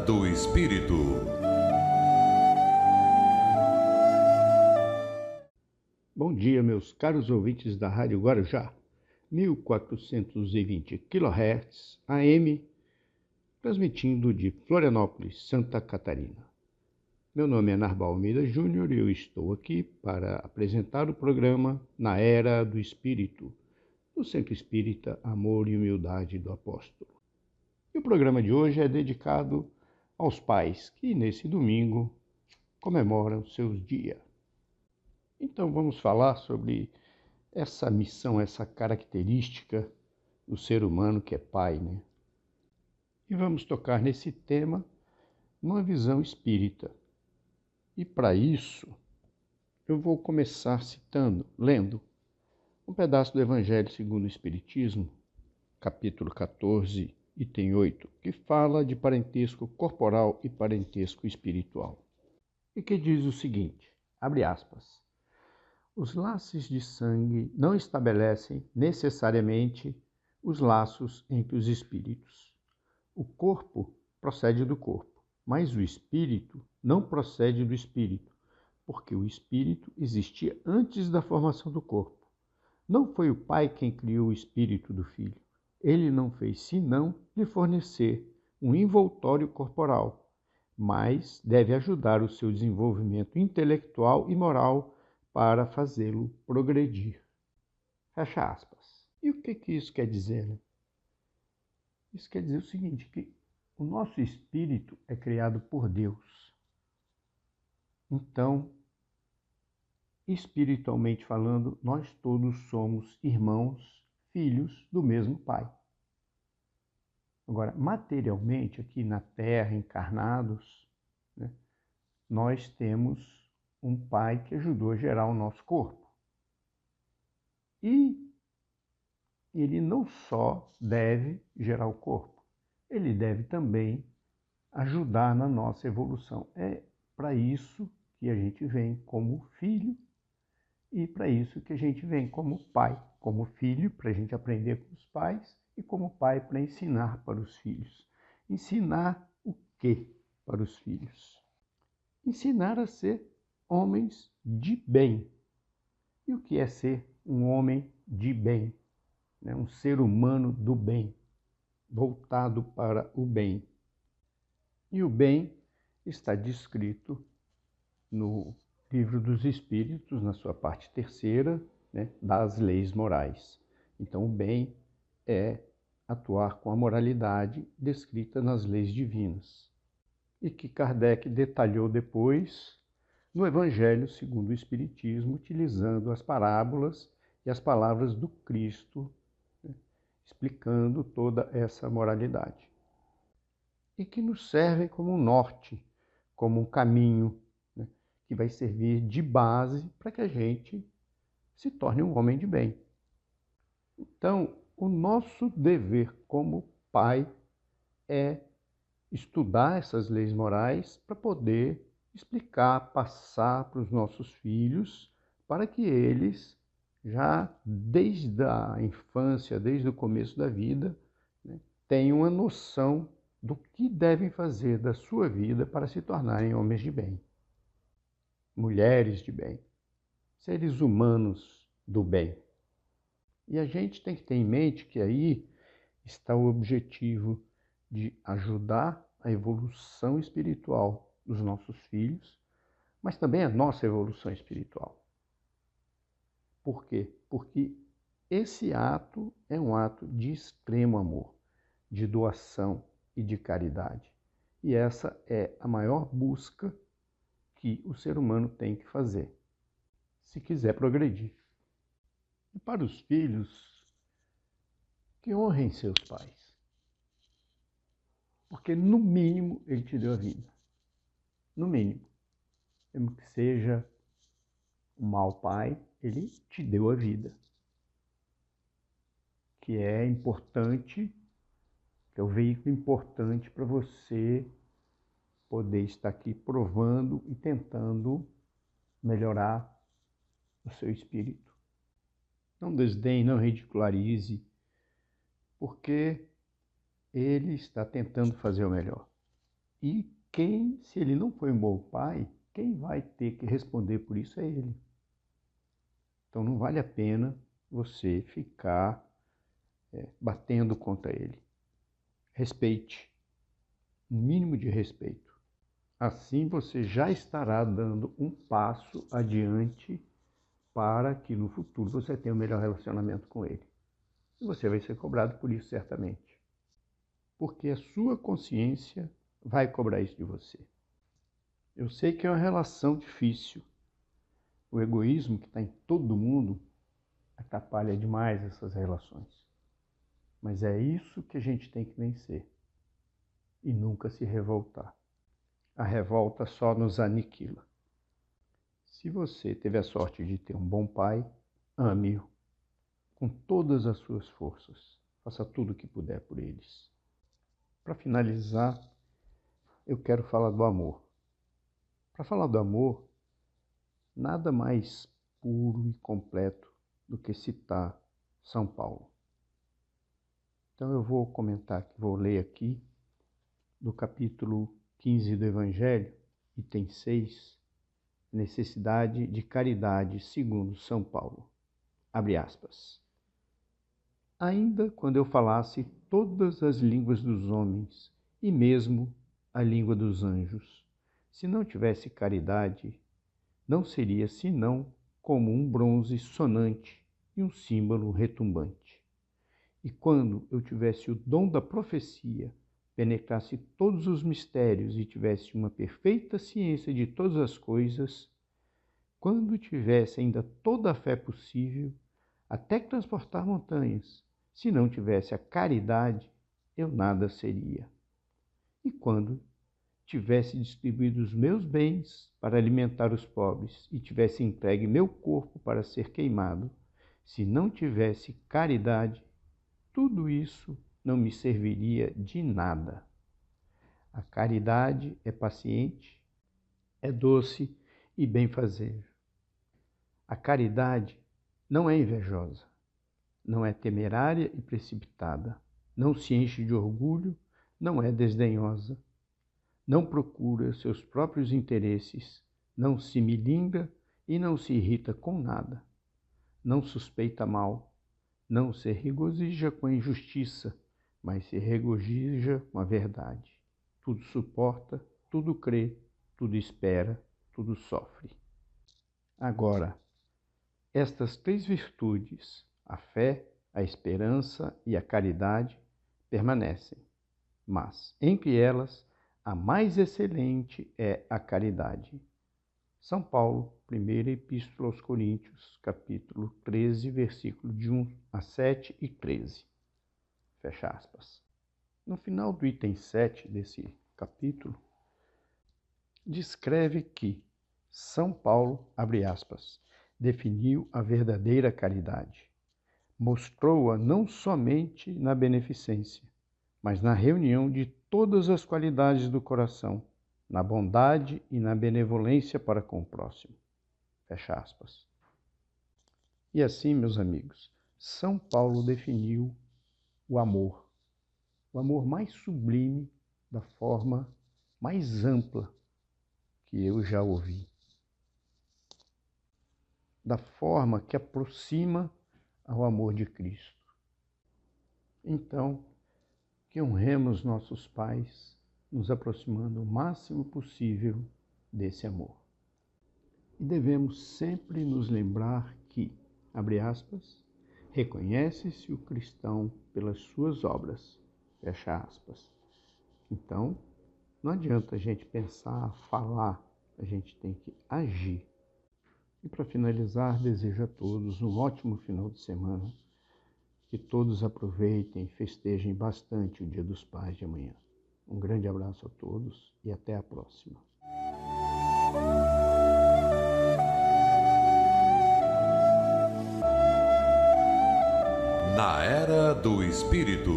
do Espírito. Bom dia, meus caros ouvintes da Rádio Guarujá, 1420 kHz AM, transmitindo de Florianópolis, Santa Catarina. Meu nome é Narbal Almeida Júnior e eu estou aqui para apresentar o programa Na Era do Espírito, do Centro Espírita Amor e Humildade do Apóstolo. E o programa de hoje é dedicado aos pais que, nesse domingo, comemoram seus dias. Então vamos falar sobre essa missão, essa característica do ser humano que é pai, né? E vamos tocar nesse tema numa visão espírita. E para isso, eu vou começar lendo um pedaço do Evangelho segundo o Espiritismo, capítulo 14, item 8, que fala de parentesco corporal e parentesco espiritual. E que diz o seguinte, abre aspas, os laços de sangue não estabelecem necessariamente os laços entre os espíritos. O corpo procede do corpo, mas o espírito não procede do espírito, porque o espírito existia antes da formação do corpo. Não foi o pai quem criou o espírito do filho. Ele não fez senão lhe fornecer um envoltório corporal, mas deve ajudar o seu desenvolvimento intelectual e moral para fazê-lo progredir. Fecha aspas. E o que isso quer dizer, né? Isso quer dizer o seguinte, que o nosso espírito é criado por Deus. Então, espiritualmente falando, nós todos somos irmãos, filhos do mesmo Pai. Agora, materialmente, aqui na Terra, encarnados, né, nós temos um Pai que ajudou a gerar o nosso corpo. E ele não só deve gerar o corpo, ele deve também ajudar na nossa evolução. É para isso que a gente vem como filho e para isso que a gente vem como pai. Como filho, para a gente aprender com os pais e como pai para ensinar para os filhos. Ensinar o quê para os filhos? Ensinar a ser homens de bem. E o que é ser um homem de bem? Um ser humano do bem, voltado para o bem. E o bem está descrito no Livro dos Espíritos, na sua parte terceira, né, das leis morais. Então, o bem é atuar com a moralidade descrita nas leis divinas. E que Kardec detalhou depois no Evangelho segundo o Espiritismo, utilizando as parábolas e as palavras do Cristo, explicando toda essa moralidade. E que nos servem como um norte, como um caminho, né, que vai servir de base para que a gente se torne um homem de bem. Então, o nosso dever como pai é estudar essas leis morais para poder explicar, passar para os nossos filhos, para que eles já desde a infância, desde o começo da vida, né, tenham uma noção do que devem fazer da sua vida para se tornarem homens de bem, mulheres de bem, seres humanos do bem. E a gente tem que ter em mente que aí está o objetivo de ajudar a evolução espiritual dos nossos filhos, mas também a nossa evolução espiritual. Por quê? Porque esse ato é um ato de extremo amor, de doação e de caridade. E essa é a maior busca que o ser humano tem que fazer, se quiser progredir. E para os filhos, que honrem seus pais. Porque, no mínimo, ele te deu a vida. No mínimo. Mesmo que seja um mau pai, ele te deu a vida. Que é importante, que é o veículo importante para você poder estar aqui provando e tentando melhorar o seu espírito. Não desdenhe, não ridicularize, porque ele está tentando fazer o melhor. E se ele não foi um bom pai, quem vai ter que responder por isso é ele. Então não vale a pena você ficar batendo contra ele. Respeite, um mínimo de respeito. Assim você já estará dando um passo adiante para que no futuro você tenha um melhor relacionamento com ele. E você vai ser cobrado por isso certamente. Porque a sua consciência vai cobrar isso de você. Eu sei que é uma relação difícil. O egoísmo que está em todo mundo atrapalha demais essas relações. Mas é isso que a gente tem que vencer. E nunca se revoltar. A revolta só nos aniquila. Se você teve a sorte de ter um bom pai, ame-o com todas as suas forças. Faça tudo o que puder por eles. Para finalizar, eu quero falar do amor. Para falar do amor, nada mais puro e completo do que citar São Paulo. Então eu vou comentar, vou ler aqui do capítulo 15 do Evangelho, item 6, necessidade de caridade segundo São Paulo. Abre aspas. Ainda quando eu falasse todas as línguas dos homens e mesmo a língua dos anjos, se não tivesse caridade, não seria senão como um bronze sonante e um símbolo retumbante. E quando eu tivesse o dom da profecia, penetrasse todos os mistérios e tivesse uma perfeita ciência de todas as coisas, quando tivesse ainda toda a fé possível, até transportar montanhas, se não tivesse a caridade, eu nada seria. E quando tivesse distribuído os meus bens para alimentar os pobres e tivesse entregue meu corpo para ser queimado, se não tivesse caridade, tudo isso não me serviria de nada. A caridade é paciente, é doce e bem-fazer. A caridade não é invejosa, não é temerária e precipitada, não se enche de orgulho, não é desdenhosa, não procura seus próprios interesses, não se milinga e não se irrita com nada, não suspeita mal, não se regozija com a injustiça, mas se regozija com a verdade. Tudo suporta, tudo crê, tudo espera, tudo sofre. Agora, estas 3 virtudes, a fé, a esperança e a caridade, permanecem, mas entre elas, a mais excelente é a caridade. São Paulo, primeira Epístola aos Coríntios, capítulo 13, versículo de 1 a 7 e 13. Fecha aspas. No final do item 7 desse capítulo, descreve que São Paulo, abre aspas, definiu a verdadeira caridade. Mostrou-a não somente na beneficência, mas na reunião de todas as qualidades do coração, na bondade e na benevolência para com o próximo. Fecha aspas. E assim, meus amigos, São Paulo definiu o amor mais sublime, da forma mais ampla que eu já ouvi. Da forma que aproxima ao amor de Cristo. Então, que honremos nossos pais, nos aproximando o máximo possível desse amor. E devemos sempre nos lembrar que, abre aspas, reconhece-se o cristão pelas suas obras, fecha aspas. Então, não adianta a gente pensar, falar, a gente tem que agir. E para finalizar, desejo a todos um ótimo final de semana. Que todos aproveitem e festejem bastante o Dia dos Pais de amanhã. Um grande abraço a todos e até a próxima. Na Era do Espírito.